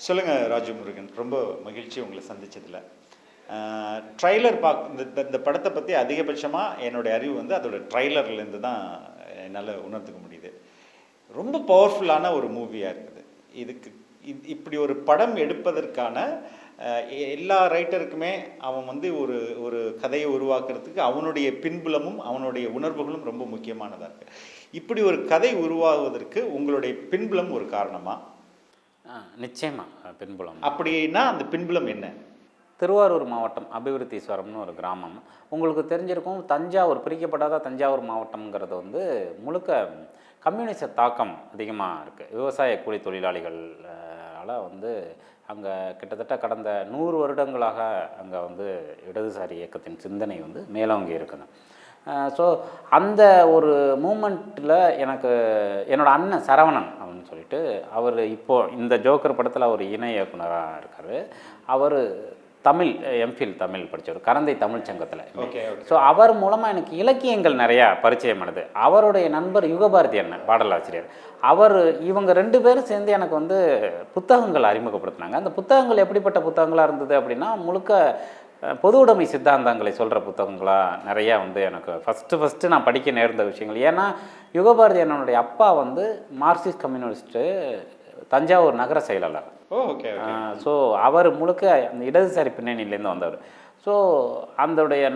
சொல்லுங்கள் ராஜு முருகன், ரொம்ப மகிழ்ச்சி உங்களை சந்திச்சதில். ட்ரைலர் இந்த படத்தை பற்றி அதிகபட்சமாக என்னுடைய அறிவு வந்து அதோட ட்ரைலர்லேருந்து தான் என்னால் உணர்ந்துக்க முடியுது. ரொம்ப பவர்ஃபுல்லான ஒரு மூவியாக இருக்குது. இதுக்கு இப்படி ஒரு படம் எடுப்பதற்கான எல்லா ரைட்டருக்குமே அவன் வந்து ஒரு ஒரு கதையை உருவாக்குறதுக்கு அவனுடைய பின்புலமும் அவனுடைய உணர்வுகளும் ரொம்ப முக்கியமானதாக இருக்குது. இப்படி ஒரு கதை உருவாகுவதற்கு உங்களுடைய பின்புலம் ஒரு காரணமா? நிச்சயமாக பின்புலம். அப்படின்னா அந்த பின்புலம் என்ன? திருவாரூர் மாவட்டம் அபிவிருத்தீஸ்வரம்னு ஒரு கிராமம். உங்களுக்கு தெரிஞ்சிருக்கும், தஞ்சாவூர் பிரிக்கப்படாத தஞ்சாவூர் மாவட்டம்ங்கிறது வந்து முழுக்க கம்யூனிச தாக்கம் அதிகமாக இருக்குது. விவசாய கூலி தொழிலாளிகளால் வந்து அங்கே கிட்டத்தட்ட கடந்த 100 வருடங்களாக அங்கே வந்து இடதுசாரி இயக்கத்தின் சிந்தனை வந்து மேலோங்கி இருக்குது. ஸோ அந்த ஒரு மூமெண்ட்டில் எனக்கு என்னோடய அண்ணன் சரவணன் அப்படின்னு சொல்லிட்டு, அவர் இப்போது இந்த ஜோக்கர் படத்தில் அவர் இணை இயக்குனராக இருக்கார். அவர் தமிழ் எம்ஃபில் தமிழ் படித்தவர், கரந்தை தமிழ் சங்கத்தில். ஸோ அவர் மூலமாக எனக்கு இலக்கியங்கள் நிறையா பரிச்சயமானது. அவருடைய நண்பர் யுகபாரதி அண்ணன் பாடலாசிரியர், இவங்க 2 பேரும் சேர்ந்து எனக்கு வந்து புத்தகங்கள் அறிமுகப்படுத்தினாங்க. அந்த புத்தகங்கள் எப்படிப்பட்ட புத்தகங்களாக இருந்தது அப்படின்னா, முழுக்க பொது உடைமை சித்தாந்தங்களை சொல்கிற புத்தகங்களாக நிறையா வந்து எனக்கு ஃபஸ்ட்டு நான் படிக்க நேர்ந்த விஷயங்கள். ஏன்னா யுகபாரதி அண்ணனுடைய அப்பா வந்து மார்க்சிஸ்ட் கம்யூனிஸ்ட்டு, தஞ்சாவூர் நகர செயலாளர். ஸோ அவர் முழுக்க அந்த இடதுசாரி பின்னணியிலேருந்து வந்தவர். ஸோ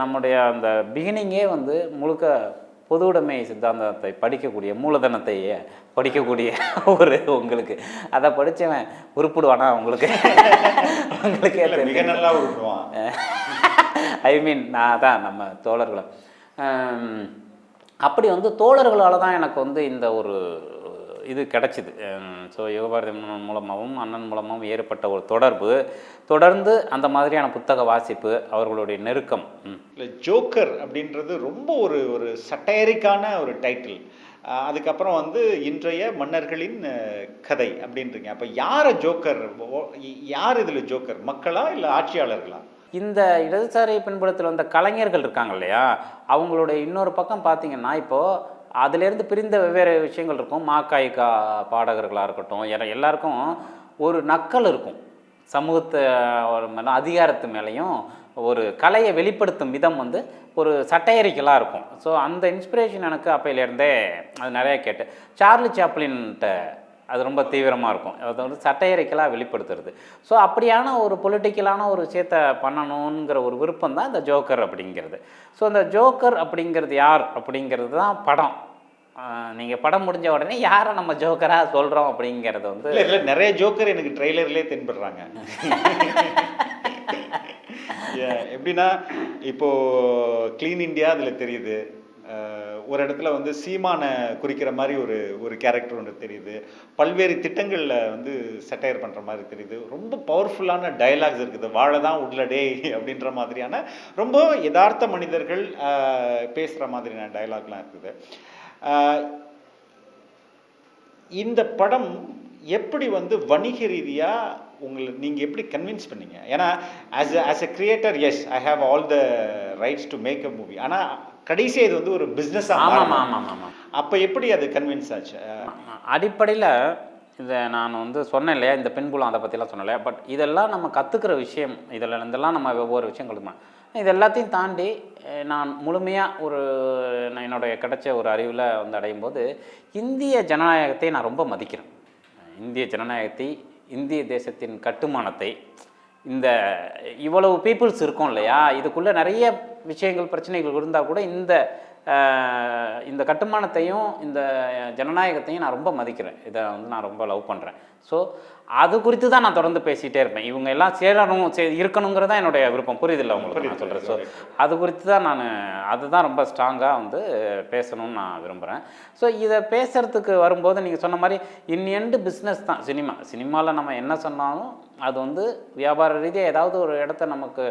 நம்முடைய அந்த பிகினிங்கே வந்து முழுக்க பொது உடைமை சித்தாந்தத்தை படிக்கக்கூடிய, மூலதனத்தை படிக்கக்கூடிய உங்களுக்கு அதை படித்தவன் உருப்பிடுவானா? உங்களுக்கு நல்லா உருப்பிடுவான். ஐ மீன் நான் தான் நம்ம தோழர்களை அப்படி வந்து தோழர்களால் தான் எனக்கு வந்து இந்த ஒரு இது கிடச்சிது. ஸோ யுகபாரதி மூலமாகவும் அண்ணன் மூலமாகவும் ஏற்பட்ட ஒரு தொடர்ந்து அந்த மாதிரியான புத்தக வாசிப்பு, அவர்களுடைய நெருக்கம். இல்லை, ஜோக்கர் அப்படின்றது ரொம்ப ஒரு ஒரு சட்டையரிக்கான ஒரு டைட்டில். அதுக்கப்புறம் வந்து இன்றைய மன்னர்களின் கதை அப்படின்றீங்க. அப்போ யாரை ஜோக்கர், யார் இதில் ஜோக்கர்? மக்களா இல்லை ஆட்சியாளர்களா? இந்த இடதுசாரி பின்புலத்தில் வந்த கலைஞர்கள் இருக்காங்க இல்லையா, அவங்களுடைய இன்னொரு பக்கம் பார்த்தீங்கன்னா, இப்போது அதிலேருந்து பிரிந்த வெவ்வேறு விஷயங்கள் இருக்கும். மாக்காய்கா பாடகர்களாக இருக்கட்டும், எல்லாருக்கும் ஒரு நக்கல் இருக்கும். சமூகத்தை மேலே, அதிகாரத்து மேலேயும் ஒரு கலையை வெளிப்படுத்தும் விதம் வந்து ஒரு சட்டையரிக்கலாக இருக்கும். ஸோ அந்த இன்ஸ்பிரேஷன் எனக்கு அப்பையிலேருந்தே அது நிறையா கேட்டு. சார்லி சாப்ளின்ட்ட அது ரொம்ப தீவிரமாக இருக்கும். அதை வந்து சட்டையரிக்கலாக வெளிப்படுத்துறது. ஸோ அப்படியான ஒரு பொலிட்டிக்கலான ஒரு விஷயத்தை பண்ணணுங்கிற ஒரு விருப்பம் தான் இந்த ஜோக்கர் அப்படிங்கிறது. ஸோ அந்த ஜோக்கர் அப்படிங்கிறது யார் அப்படிங்கிறது தான் படம். நீங்கள் படம் முடிஞ்ச உடனே யாரை நம்ம ஜோக்கராக சொல்கிறோம் அப்படிங்கிறது வந்து இல்லை, நிறைய ஜோக்கர் எனக்கு ட்ரெய்லர்லேயே தென்படுறாங்க. எப்படின்னா, இப்போது க்ளீன் இண்டியா அதில் தெரியுது, ஒரு இடத்துல வந்து சீமானை குறிக்கிற மாதிரி ஒரு கேரக்டர் ஒன்று தெரியுது, பல்வேறு திட்டங்களில் வந்து சட்டையர் பண்ணுற மாதிரி தெரியுது, ரொம்ப பவர்ஃபுல்லான டயலாக்ஸ் இருக்குது, வாழை தான் உள்ளடே அப்படின்ற மாதிரியான ரொம்ப யதார்த்த மனிதர்கள் பேசுகிற மாதிரியான டயலாக்லாம் இருக்குது. இந்த படம் எப்படி வந்து வணிக ரீதியாக நீங்கள் எப்படி கன்வின்ஸ் பண்ணீங்க? ஏன்னா as a creator, yes, I have all the rights to make a movie. ஆனால் கடைசியாக இது வந்து ஒரு பிஸ்னஸாக. ஆமாம். அப்போ எப்படி அது கன்வின்ஸ் ஆச்சு? அடிப்படையில் இதை நான் வந்து சொன்னேன் இல்லையா, இந்த பின்புலம் அதை பற்றிலாம் சொன்னேன் இல்லையா. பட் இதெல்லாம் நம்ம கற்றுக்கிற விஷயம், இதெல்லாம் நம்ம ஒவ்வொரு விஷயம் கற்றுக்கணும். இது எல்லாத்தையும் தாண்டி நான் முழுமையாக என்னுடைய கிடைச்ச ஒரு அறிவில் வந்து அடையும் போது, இந்திய ஜனநாயகத்தை நான் ரொம்ப மதிக்கிறேன். இந்திய ஜனநாயகத்தை, இந்திய தேசத்தின் கட்டுமானத்தை, இந்த இவ்வளவு பீப்புள்ஸ் இருக்கும் இல்லையா, இதுக்குள்ளே நிறைய விஷயங்கள் பிரச்சனைகள் இருந்தால் கூட இந்த கட்டுமானத்தையும் இந்த ஜனநாயகத்தையும் நான் ரொம்ப மதிக்கிறேன். இதை வந்து நான் ரொம்ப லவ் பண்ணுறேன். ஸோ அது குறித்து தான் நான் தொடர்ந்து பேசிகிட்டே இருப்பேன். இவங்க எல்லாம் இருக்கணுங்கிறது தான் என்னுடைய விருப்பம். புரியுதில்லை உங்களுக்கு நான் சொல்கிறேன். ஸோ அது குறித்து தான் அதுதான் ரொம்ப ஸ்ட்ராங்காக வந்து பேசணும்னு நான் விரும்புகிறேன். ஸோ இதை பேசுகிறதுக்கு வரும்போது நீங்கள் சொன்ன மாதிரி எண்டு பிஸ்னஸ் தான் சினிமாவில் நம்ம என்ன சொன்னாலும் அது வந்து வியாபார ரீதியாக ஏதாவது ஒரு இடத்த நமக்கு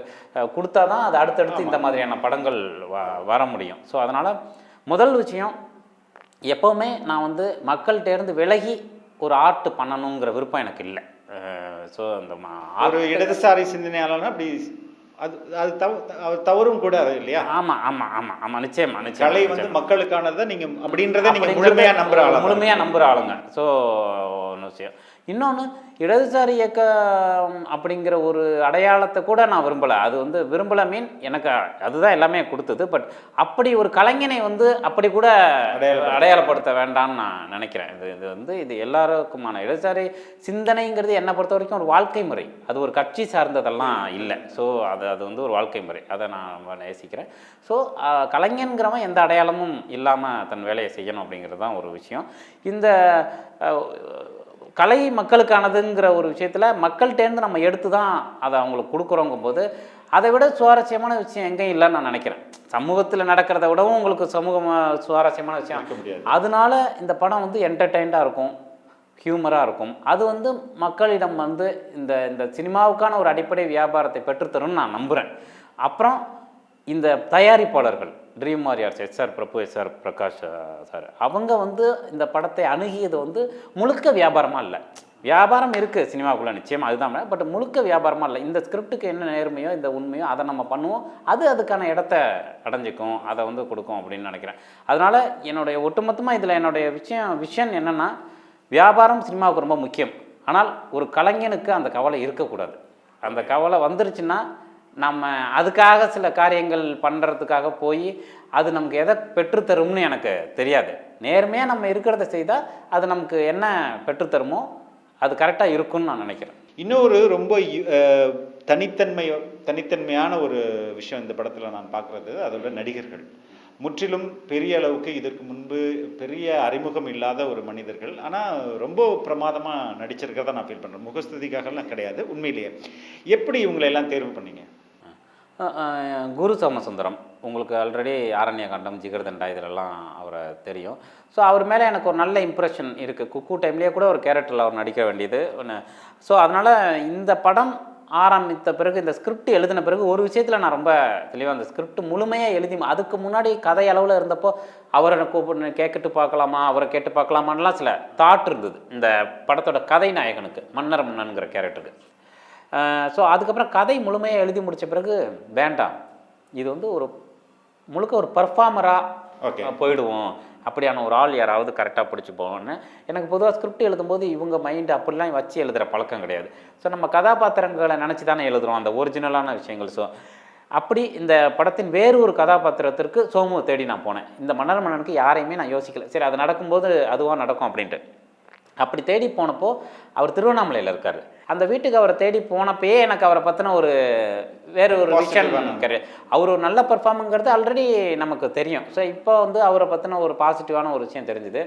கொடுத்தா தான் அது அடுத்தடுத்து இந்த மாதிரியான படங்கள் வர முடியும். ஸோ அதனால் முதல் விஷயம், எப்போவுமே நான் வந்து மக்கள்கிட்டேருந்து விலகி ஒரு ஆர்ட் பண்ணணுங்கிற விருப்பம் எனக்கு இல்லை. ஸோ அந்த ஒரு இடதுசாரி சிந்தனையாளனா அப்படி அது தவறும் கூட இல்லையா? ஆமாம், நிச்சயமா. கலை வந்து மக்களுக்கானதை நீங்கள் அப்படின்றத நீங்கள் முழுமையாக நம்புகிற ஆளுங்க. ஸோ ஒன்று விஷயம். இன்னொன்று, இடதுசாரி இயக்கம் அப்படிங்கிற ஒரு அடையாளத்தை கூட நான் விரும்பலை. அது வந்து விரும்பலை மீன் எனக்கு அதுதான் எல்லாமே கொடுத்தது. பட் அப்படி ஒரு கலைஞனை வந்து அப்படி கூட அடையாளப்படுத்த வேண்டாம்னு நான் நினைக்கிறேன். இது வந்து இது எல்லாருக்குமான இடதுசாரி சிந்தனைங்கிறது என்னை பொறுத்த வரைக்கும் ஒரு வாழ்க்கை முறை. அது ஒரு கட்சி சார்ந்ததெல்லாம் இல்லை. ஸோ அது வந்து ஒரு வாழ்க்கை முறை. அதை நான் நேசிக்கிறேன். ஸோ கலைஞன்கிறவன் எந்த அடையாளமும் இல்லாமல் தன் வேலையை செய்யணும் அப்படிங்கிறது தான் ஒரு விஷயம். இந்த கலை மக்களுக்கானதுங்கிற ஒரு விஷயத்தில் மக்கள்கிட்டேருந்து நம்ம எடுத்து தான் அதை அவங்களுக்கு கொடுக்குறோங்கும் போது அதை விட சுவாரஸ்யமான விஷயம் எங்கேயும் இல்லைன்னு நான் நினைக்கிறேன். சமூகத்தில் நடக்கிறத விடவும் உங்களுக்கு சுவாரஸ்யமான விஷயம். அதனால இந்த படம் வந்து என்டர்டெயின்டாக இருக்கும், ஹியூமராக இருக்கும். அது வந்து மக்களிடம் வந்து இந்த சினிமாவுக்கான ஒரு அடிப்படை வியாபாரத்தை பெற்றுத்தரும்னு நான் நம்புகிறேன். அப்புறம் இந்த தயாரிப்பாளர்கள் ட்ரீம் வாரியர்ஸ் எஸ்ஆர் பிரபு, எஸ்ஆர் பிரகாஷ் சார், அவங்க வந்து இந்த படத்தை அணுகியது வந்து முழுக்க வியாபாரமாக இல்லை. வியாபாரம் இருக்குது சினிமாவுக்குள்ளே நிச்சயமாக, அதுதான். பட் முழுக்க வியாபாரமாக இல்லை. இந்த ஸ்கிரிப்டுக்கு என்ன நேர்மையோ இந்த உண்மையோ அதை நம்ம பண்ணுவோம், அதுக்கான இடத்த அடைஞ்சிக்கும், அதை வந்து கொடுக்கும் அப்படின்னு நினைக்கிறேன். அதனால் என்னுடைய ஒட்டுமொத்தமாக இதில் என்னுடைய விஷயம் என்னென்னா, வியாபாரம் சினிமாவுக்கு ரொம்ப முக்கியம். ஆனால் ஒரு கலைஞனுக்கு அந்த கவலை இருக்கக்கூடாது. அந்த கவலை வந்துருச்சுன்னா நம்ம அதுக்காக சில காரியங்கள் பண்ணுறதுக்காக போய் அது நமக்கு எதை பெற்றுத்தரும்னு எனக்கு தெரியாது. நேர்மையாக நம்ம இருக்கிறத செய்தால் அது நமக்கு என்ன பெற்றுத்தருமோ அது கரெக்டாக இருக்கும்னு நான் நினைக்கிறேன். இன்னொரு ரொம்ப தனித்தன்மையான ஒரு விஷயம் இந்த படத்தில் நான் பார்க்குறது, அதோட நடிகர்கள் முற்றிலும் பெரிய அளவுக்கு இதற்கு முன்பு பெரிய அறிமுகம் இல்லாத ஒரு மனிதர்கள். ஆனால் ரொம்ப பிரமாதமாக நடிச்சிருக்கிறத நான் ஃபீல் பண்ணுறேன். முகஸ்துதிக்காகலாம் கிடையாது, உண்மையிலேயே. எப்படி இவங்களை எல்லாம் தேர்வு பண்ணீங்க? குரு சோமசுந்தரம் உங்களுக்கு ஆல்ரெடி ஆரண்யகாண்டம், ஜிகர்தண்டா இதிலெல்லாம் அவரை தெரியும். ஸோ அவர் மேலே எனக்கு ஒரு நல்ல இம்ப்ரெஷன் இருக்குது. குக்கு டைம்லேயே கூட ஒரு கேரக்டரில் அவர் நடிக்க வேண்டியது ஒன்று. ஸோ அதனால் இந்த படம் ஆரம்பித்த பிறகு, இந்த ஸ்கிரிப்ட் எழுதின பிறகு ஒரு விஷயத்தில் நான் ரொம்ப தெளிவாக அந்த ஸ்கிரிப்ட் முழுமையாக எழுதி, அதுக்கு முன்னாடி கதை அளவில் இருந்தப்போ அவரை கூப்பிட்டு கேட்டு பார்க்கலாமா, அவரை கேட்டு பார்க்கலாமான்லாம் சில தாட் இருந்தது இந்த படத்தோட கதை நாயகனுக்கு, மன்னர் மன்னனுங்கிற கேரக்டருக்கு. ஸோ அதுக்கப்புறம் கதை முழுமையாக எழுதி முடித்த பிறகு வேண்டாம், இது வந்து ஒரு முழுக்க ஒரு பர்ஃபார்மராக போயிடுவோம், அப்படியான ஒரு ஆள் யாராவது கரெக்டாக பிடிச்சிப்போன்னு. எனக்கு பொதுவாக ஸ்கிரிப்ட் எழுதும்போது இவங்க மைண்டு அப்படிலாம் வச்சு எழுதுகிற பழக்கம் கிடையாது. ஸோ நம்ம கதாபாத்திரங்களை நினச்சி தானே எழுதுகிறோம், அந்த ஒரிஜினலான விஷயங்கள். ஸோ அப்படி இந்த படத்தின் வேறு ஒரு கதாபாத்திரத்திற்கு சோமுவை தேடி நான் போனேன். இந்த மன்னர் மன்னனுக்கு யாரையுமே நான் யோசிக்கல, சரி அது நடக்கும்போது அதுவாக நடக்கும் அப்படின்ட்டு. அப்படி தேடி போனப்போ அவர் திருவண்ணாமலையில் இருக்கார். அந்த வீட்டுக்கு அவரை தேடி போனப்பயே எனக்கு அவரை பற்றின ஒரு வேறு ஒரு விஷயம் கிடையாது. அவர் ஒரு நல்ல பர்ஃபார்மங்கிறது ஆல்ரெடி நமக்கு தெரியும். ஸோ இப்போ வந்து அவரை பற்றின ஒரு பாசிட்டிவான ஒரு விஷயம் தெரிஞ்சுது.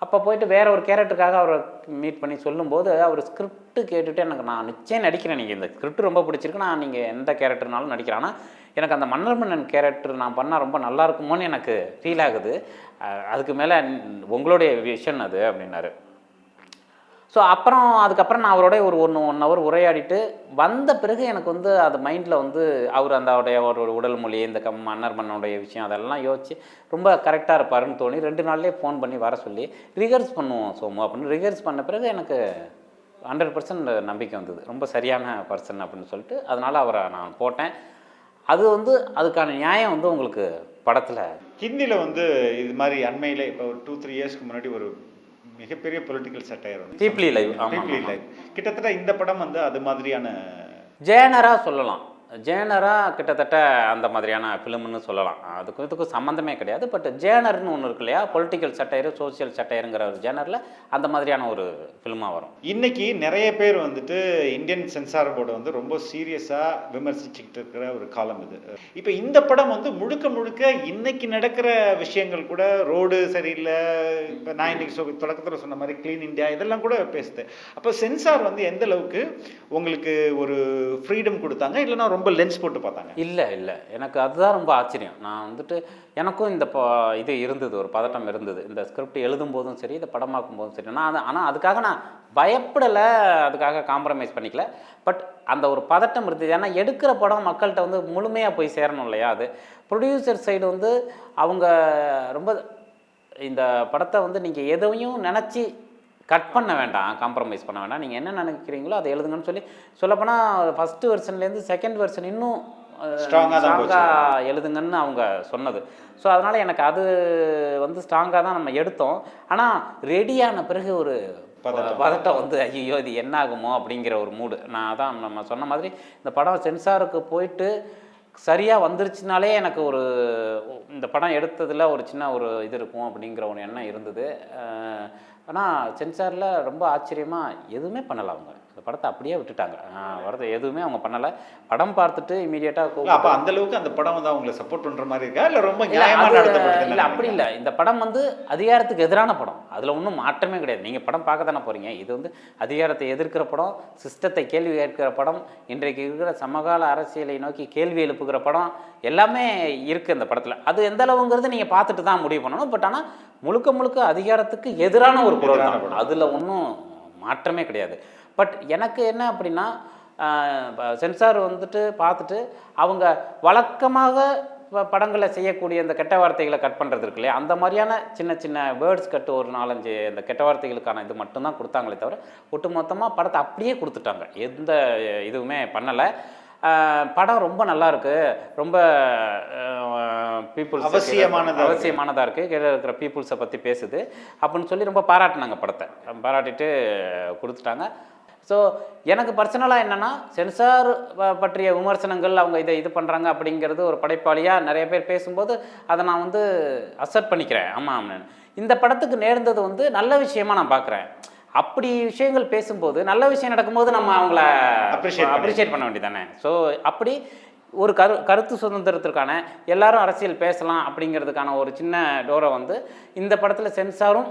அப்போ போயிட்டு வேற ஒரு கேரக்டருக்காக அவரை மீட் பண்ணி சொல்லும்போது அவர் ஸ்கிரிப்ட் கேட்டுட்டு எனக்கு, நான் நிச்சயம் நடிக்கிறேன், நீங்கள் இந்த ஸ்கிரிப்ட் ரொம்ப பிடிச்சிருக்கு, நான் நீங்கள் எந்த கேரக்டர்னாலும் நடிக்கிறேன், ஆனால் எனக்கு அந்த மன்னர் மன்னன் கேரக்டர் நான் பண்ணால் ரொம்ப நல்லா இருக்குமோன்னு எனக்கு ஃபீல் ஆகுது, அதுக்கு மேலே உங்களுடைய விஷன் அது அப்படின்னாரு. ஸோ அதுக்கப்புறம் நான் அவரோட ஒரு 1 ஹவர் உரையாடிட்டு வந்த பிறகு எனக்கு வந்து அது மைண்டில் வந்து அவர் அவருடைய ஒரு உடல் மொழி, இந்த மன்னர் மன்னனுடைய விஷயம் அதெல்லாம் யோசித்து ரொம்ப கரெக்டாக இருப்பாருன்னு தோணி 2 நாள்லேயே ஃபோன் பண்ணி வர சொல்லி ரிஹர்ஸ் பண்ணுவோம் சோமு அப்படின்னு ரிஹர்ஸ் பண்ண பிறகு எனக்கு 100% நம்பிக்கை வந்தது, ரொம்ப சரியான பர்சன் அப்படின்னு சொல்லிட்டு. அதனால் அவரை நான் போட்டேன். அது வந்து அதுக்கான நியாயம் வந்து உங்களுக்கு படத்தில் ஹிந்தியில் வந்து இது மாதிரி அண்மையில் இப்போ ஒரு 2-3 இயர்ஸ்க்கு முன்னாடி ஒரு மிகப்பெரிய பொலிட்டிக்கல் சட்டையர் டீப்லி லைவ் கிட்டத்தட்ட இந்த படம் வந்து அது மாதிரியான ஜேனராக சொல்லலாம். ஜேனராக கிட்டத்தட்ட அந்த மாதிரியான ஃபிலிம்னு சொல்லலாம். இதுக்கும் சம்மந்தமே கிடையாது. பட் ஜேனர்னு ஒன்று இருக்கு இல்லையா, பொலிட்டிக்கல் சட்டையர், சோசியல் சட்டையருங்கிற ஒரு ஜேனரில் அந்த மாதிரியான ஒரு ஃபிலிமாக வரும். இன்றைக்கி நிறைய பேர் வந்துட்டு இந்தியன் சென்சார் போர்டை வந்து ரொம்ப சீரியஸாக விமர்சிச்சுக்கிட்டு இருக்கிற ஒரு காலம் இது. இப்போ இந்த படம் வந்து முழுக்க இன்னைக்கு நடக்கிற விஷயங்கள் கூட, ரோடு சரியில்லை, இப்போ நான் இன்னைக்கு தொடக்கத்தில் சொன்ன மாதிரி க்ளீன் இந்தியா இதெல்லாம் கூட பேசுது. அப்போ சென்சார் வந்து எந்த அளவுக்கு உங்களுக்கு ஒரு ஃப்ரீடம் கொடுத்தாங்க, இல்லைன்னா ரொம்ப லென்ஸ் போட்டு பார்த்தாங்க? இல்லை எனக்கு அதுதான் ரொம்ப ஆச்சரியம். நான் வந்துட்டு எனக்கும் இந்த இது இருந்தது, ஒரு பதட்டம் இருந்தது இந்த ஸ்கிரிப்ட் எழுதும் போதும் சரி, இதை படமாக்கும் போதும் சரி. ஆனால் அதுக்காக நான் பயப்படலை, அதுக்காக காம்ப்ரமைஸ் பண்ணிக்கல. பட் அந்த ஒரு பதட்டம் இருந்தது. ஏன்னா எடுக்கிற படம் மக்கள்கிட்ட வந்து முழுமையாக போய் சேரணும் இல்லையா. அது ப்ரொடியூசர் சைடு வந்து அவங்க ரொம்ப இந்த படத்தை வந்து நீங்கள் எதையும் நினச்சி கட் பண்ண வேண்டாம், காம்ப்ரமைஸ் பண்ண வேண்டாம், நீங்கள் என்ன நினைக்கிறீங்களோ அதை எழுதுங்கன்னு சொல்லப்போனால் ஃபஸ்ட்டு வெர்ஷன்லேருந்து செகண்ட் வெர்ஷன் இன்னும் ஸ்ட்ராங்காக எழுதுங்கன்னு அவங்க சொன்னது. ஸோ அதனால் எனக்கு அது வந்து ஸ்ட்ராங்காக தான் நம்ம எடுத்தோம். ஆனால் ரெடியான பிறகு ஒரு பதட்டம் வந்து ஐயோ இது என்ன ஆகுமோ அப்படிங்கிற ஒரு மூடு. நான் அதான் நம்ம சொன்ன மாதிரி இந்த படம் சென்சாருக்கு போயிட்டு சரியாக வந்துருச்சுனாலே எனக்கு ஒரு இந்த படம் எடுத்ததில் ஒரு சின்ன ஒரு இது இருக்கும் அப்படிங்கிற ஒரு எண்ணம் இருந்தது. ஆனால் சென்சாரில் ரொம்ப ஆச்சரியமாக எதுவுமே பண்ணலை அவங்க. இந்த படத்தை அப்படியே விட்டுட்டாங்க. வரது எதுவுமே அவங்க பண்ணலை. படம் பார்த்துட்டு இமீடியட்டாக அப்போ அந்த அளவுக்கு அந்த படம் வந்து அவங்களை சப்போர்ட் பண்ணுற மாதிரி இருக்கா இல்லை ரொம்ப நியாயமாக நடத்தப்படுது? இல்லை அப்படி இல்லை. இந்த படம் வந்து அதிகாரத்துக்கு எதிரான படம். அதில் ஒன்றும் மாற்றமே கிடையாது. நீங்கள் படம் பார்க்க தானே போகிறீங்க. இது வந்து அதிகாரத்தை எதிர்க்கிற படம், சிஸ்டத்தை கேள்வி கேட்கிற படம், இன்றைக்கு இருக்கிற சமகால அரசியலை நோக்கி கேள்வி எழுப்புகிற படம் எல்லாமே இருக்குது இந்த படத்தில். அது எந்த அளவுங்கிறது நீங்கள் பார்த்துட்டு தான் முடிவு பண்ணணும். பட் ஆனால் முழுக்க முழுக்க அதிகாரத்துக்கு எதிரான ஒரு குரல் தான். அதில் ஒன்றும் மாற்றமே கிடையாது. பட் எனக்கு என்ன அப்படின்னா சென்சார் வந்துட்டு பார்த்துட்டு அவங்க வழக்கமாக படங்களை செய்யக்கூடிய இந்த கெட்ட வார்த்தைகளை கட் பண்ணுறது இருக்கு இல்லையா, அந்த மாதிரியான சின்ன சின்ன வேர்ட்ஸ் கட்டு ஒரு 4-5 இந்த கெட்ட வார்த்தைகளுக்கான இது மட்டும்தான் கொடுத்தாங்களே தவிர ஒட்டு மொத்தமாக படத்தை அப்படியே கொடுத்துட்டாங்க. எந்த இதுவுமே பண்ணலை. படம் ரொம்ப நல்லா இருக்கு, ரொம்ப பீப்புள்ஸ் அவசியமானதாக இருக்குது, கீழே இருக்கிற பீப்புள்ஸை பற்றி பேசுது அப்படின்னு சொல்லி ரொம்ப பாராட்டினாங்க. படத்தை பாராட்டிட்டு கொடுத்துட்டாங்க. ஸோ எனக்கு பர்சனலாக என்னென்னா சென்சார் பற்றிய விமர்சனங்கள் அவங்க இது பண்ணுறாங்க அப்படிங்கிறது ஒரு படைப்பாளியாக நிறைய பேர் பேசும்போது அதை நான் வந்து அக்செப்ட் பண்ணிக்கிறேன். ஆமாம், இந்த படத்துக்கு நேர்ந்தது வந்து நல்ல விஷயமா நான் பார்க்குறேன். அப்படி விஷயங்கள் பேசும்போது நல்ல விஷயம் நடக்கும்போது நம்ம அவங்கள அப்ரிஷியேட் பண்ண வேண்டியதானே. ஸோ அப்படி ஒரு கருத்து சுதந்திரத்திற்கான எல்லாரும் அரசியல் பேசலாம் அப்படிங்கிறதுக்கான ஒரு சின்ன டோரை வந்து இந்த படத்தில் சென்சாரும்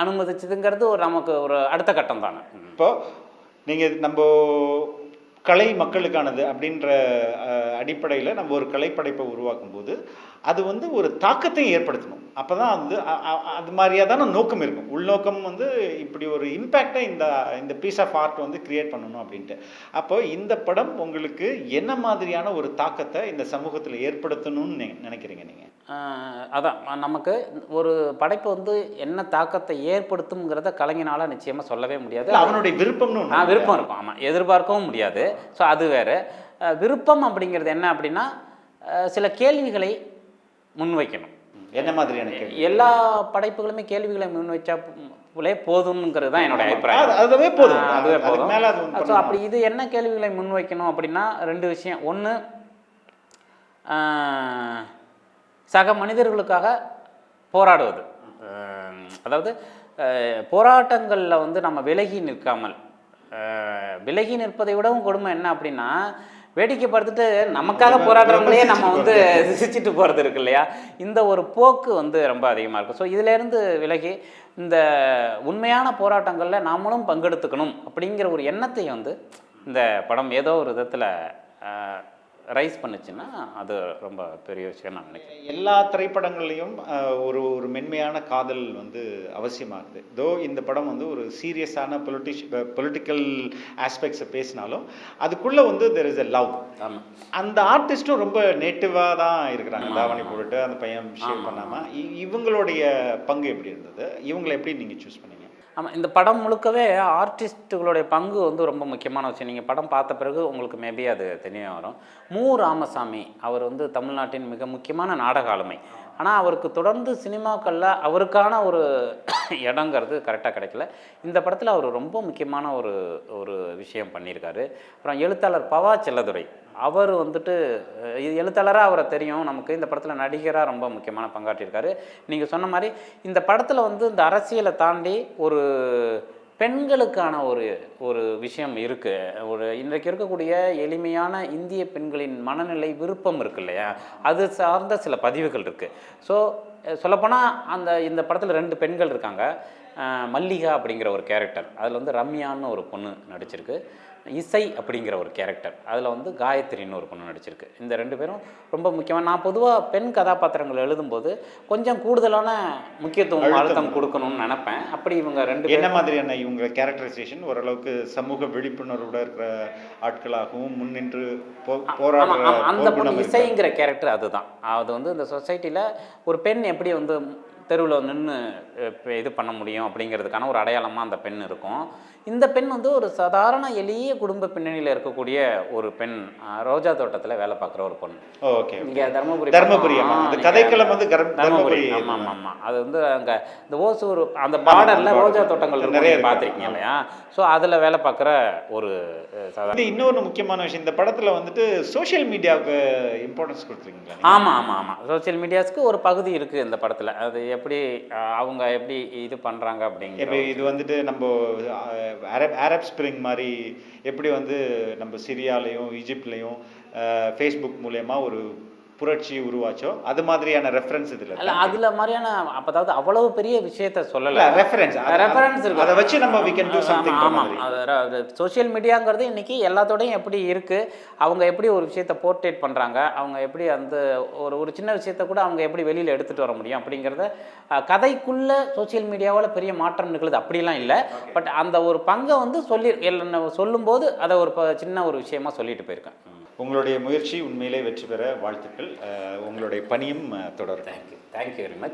அனுமதிச்சதுங்கிறது ஒரு நமக்கு ஒரு அடுத்த கட்டம் தானே. இப்போது நீங்கள் நம்ம கலை மக்களுக்கானது அப்படின்ற அடிப்படையில் நம்ம ஒரு கலைப்படைப்பை உருவாக்கும் போது அது வந்து ஒரு தாக்கத்தை ஏற்படுத்தணும். அப்போ தான் வந்து அது மாதிரியாக தானே நோக்கம் இருக்கும். உள்நோக்கம் வந்து இப்படி ஒரு இம்பேக்டை இந்த பீஸ் ஆஃப் ஆர்ட் வந்து கிரியேட் பண்ணணும் அப்படின்ட்டு. அப்போ இந்த படம் உங்களுக்கு என்ன மாதிரியான ஒரு தாக்கத்தை இந்த சமூகத்தில் ஏற்படுத்தணும்னு நினைக்கிறீங்க நீங்கள்? அதான் நமக்கு ஒரு படைப்பு வந்து என்ன தாக்கத்தை ஏற்படுத்தும்ங்கிறத கலைஞனால் நிச்சயமாக சொல்லவே முடியாது. அவனுடைய விருப்பம்னு விருப்பம் இருக்கும். ஆமாம், எதிர்பார்க்கவும் முடியாது. ஸோ அது வேறு. விருப்பம் அப்படிங்கிறது என்ன அப்படின்னா சில கேள்விகளை முன்வைக்கணும். என்ன மாதிரியான கேள்வி? எல்லா படைப்புகளுமே கேள்விகளை முன்வைச்சா போதும்ங்கிறது தான் என்னோட அபிப்பிராயம். அதுவே போதும். ஸோ அப்படி இது என்ன கேள்விகளை முன்வைக்கணும் அப்படின்னா 2 விஷயம். ஒன்று, சக மனிதர்களுக்காக போராடுவது. அதாவது போராட்டங்களில் வந்து நம்ம விலகி நிற்காமல், விலகி நிற்பதை விடவும் கொடுமை என்ன அப்படின்னா வேடிக்கை பார்த்துட்டு நமக்காக போராடுறவங்களையே நம்ம வந்து சிரிச்சிட்டு போகிறது இருக்கு இல்லையா. இந்த ஒரு போக்கு வந்து ரொம்ப அதிகமாக இருக்கும். ஸோ இதிலேருந்து விலகி இந்த உண்மையான போராட்டங்களில் நாமளும் பங்கெடுத்துக்கணும் அப்படிங்கிற ஒரு எண்ணத்தை வந்து இந்த படம் ஏதோ ஒரு விதத்தில் ரைஸ் பண்ணுச்சுன்னா அது ரொம்ப பெரிய விஷயம் நான் நினைக்கிறேன். எல்லா திரைப்படங்கள்லையும் ஒரு மென்மையான காதல் வந்து அவசியமாகுது. தோ இந்த படம் வந்து ஒரு சீரியஸான பொலிட்டிக்கல் ஆஸ்பெக்ட்ஸை பேசினாலும் அதுக்குள்ளே வந்து தெர் இஸ் எ லவ். ஆமாம், அந்த ஆர்டிஸ்ட்டும் ரொம்ப நேட்டிவாக தான் இருக்கிறாங்க. தாவணி போட்டுட்டு அந்த பையன் ஷேவ் பண்ணாமல். இவங்களுடைய பங்கு எப்படி இருந்தது? இவங்களை எப்படி நீங்கள் சூஸ் பண்ணீங்க? ஆமாம், இந்த படம் முழுக்கவே ஆர்டிஸ்ட்டுகளுடைய பங்கு வந்து ரொம்ப முக்கியமான விஷயம். நீங்கள் படம் பார்த்த பிறகு உங்களுக்கு மேபி அது தெரிய வரும். மு. ராமசாமி அவர் வந்து தமிழ்நாட்டின் மிக முக்கியமான நாடக ஆளுமை. ஆனால் அவருக்கு தொடர்ந்து சினிமாக்களில் அவருக்கான ஒரு இடங்கிறது கரெக்டாக கிடைக்கல. இந்த படத்தில் அவர் ரொம்ப முக்கியமான ஒரு விஷயம் பண்ணியிருக்காரு. அப்புறம் எழுத்தாளர் பவா செல்லதுரை, அவர் வந்துட்டு எழுத்தாளராக அவரை தெரியும் நமக்கு. இந்த படத்தில் நடிகராக ரொம்ப முக்கியமான பங்காற்றியிருக்காரு. நீங்கள் சொன்ன மாதிரி இந்த படத்தில் வந்து இந்த அரசியலை தாண்டி ஒரு பெண்களுக்கான ஒரு விஷயம் இருக்குது. ஒரு இன்றைக்கு இருக்கக்கூடிய எளிமையான இந்திய பெண்களின் மனநிலை, விருப்பம் இருக்கு இல்லையா, அது சார்ந்த சில பதிவுகள் இருக்குது. ஸோ சொல்லப்போனால் இந்த படத்தில் 2 பெண்கள் இருக்காங்க. மல்லிகா அப்படிங்கிற ஒரு கேரக்டர், அதில் வந்து ரம்யான்னு ஒரு பொண்ணு நடிச்சிருக்கு. இசை அப்படிங்கிற ஒரு கேரக்டர், அதில் வந்து காயத்ரின்னு ஒரு பொண்ணு நடிச்சிருக்கு. இந்த 2 பேரும் ரொம்ப முக்கியமாக. நான் பொதுவாக பெண் கதாபாத்திரங்கள் எழுதும்போது கொஞ்சம் கூடுதலான முக்கியத்துவம் அழுத்தம் கொடுக்கணும்னு நினைப்பேன். அப்படி இவங்க 2 என்ன மாதிரியான இவங்க கேரக்டரைசேஷன் ஓரளவுக்கு சமூக விழிப்புணர்வோட இருக்கிற ஆட்களாகவும் முன்னின்று போராடுற அந்த பொண்ணு இசைங்கிற கேரக்டர் அதுதான். அது வந்து இந்த சொசைட்டியில் ஒரு பெண் எப்படி வந்து தெருவில் நின்று இது பண்ண முடியும் அப்படிங்கிறதுக்கான ஒரு அடையாளமாக அந்த பெண் இருக்கும். இந்த பெண் வந்து ஒரு சாதாரண எளிய குடும்ப பின்னணியில் இருக்கக்கூடிய ஒரு பெண், ரோஜா தோட்டத்தில் வேலை பார்க்குற ஒரு பொண்ணு. ஓகே. இங்கே தர்மபுரி தர்மபுரி, ஆமா. அந்த கதைக்களம் வந்து தர்மபுரி. தர்மபுரி. ஆமாம் ஆமாம். அது வந்து அங்கே இந்த ஓசூர் அந்த பார்டரில் ரோஜா தோட்டங்கள் நிறைய பார்த்துருக்கீங்க இல்லையா? ஸோ அதில் வேலை பார்க்குற ஒரு சாதாரண. இது இன்னொரு முக்கியமான விஷயம், இந்த படத்தில் வந்துட்டு சோஷியல் மீடியாவுக்கு இம்பார்ட்டன்ஸ் கொடுத்துருக்கீங்களா? ஆமாம் ஆமாம் ஆமாம். சோஷியல் மீடியாஸ்க்கு ஒரு பகுதி இருக்குது இந்த படத்தில். அது எப்படி அவங்க எப்படி இது பண்ணுறாங்க அப்படிங்கிற. இப்போ இது வந்துட்டு நம்ம அரப் ஸ்ப்ரிங் மாதிரி எப்படி வந்து நம்ம சிரியாலையும் ஈஜிப்ட்லேயும் ஃபேஸ்புக் மூலயமா ஒரு புரட்சி உருவாச்சோ அது மாதிரியான ரெஃபரன்ஸ் இதில் இல்லை அதில் மாதிரியான அப்போ அதாவது அவ்வளவு பெரிய விஷயத்த சொல்லலை. ரெஃபரன்ஸ் இருக்கு, அதை வச்சு நம்ம we can do something. ஆமாம். அது சோஷியல் மீடியாங்கிறது இன்றைக்கி எல்லாத்தோடையும் எப்படி இருக்குது, அவங்க எப்படி ஒரு விஷயத்தை போர்ட்ரேட் பண்ணுறாங்க, அவங்க எப்படி அந்த ஒரு சின்ன விஷயத்தை கூட அவங்க எப்படி வெளியில் எடுத்துகிட்டு வர முடியும் அப்படிங்கிறத கதைக்குள்ளே சோஷியல் மீடியாவால் பெரிய மாற்றம் நிகழுது அப்படிலாம் இல்லை. பட் அந்த ஒரு பங்கை வந்து சொல்லும்போது அதை ஒரு சின்ன ஒரு விஷயமா சொல்லிட்டு போயிருக்கேன். உங்களுடைய முயற்சி உண்மையிலே வெற்றி பெற வாழ்த்துக்கள். உங்களுடைய பணியும் தொடரும். Thank you very much.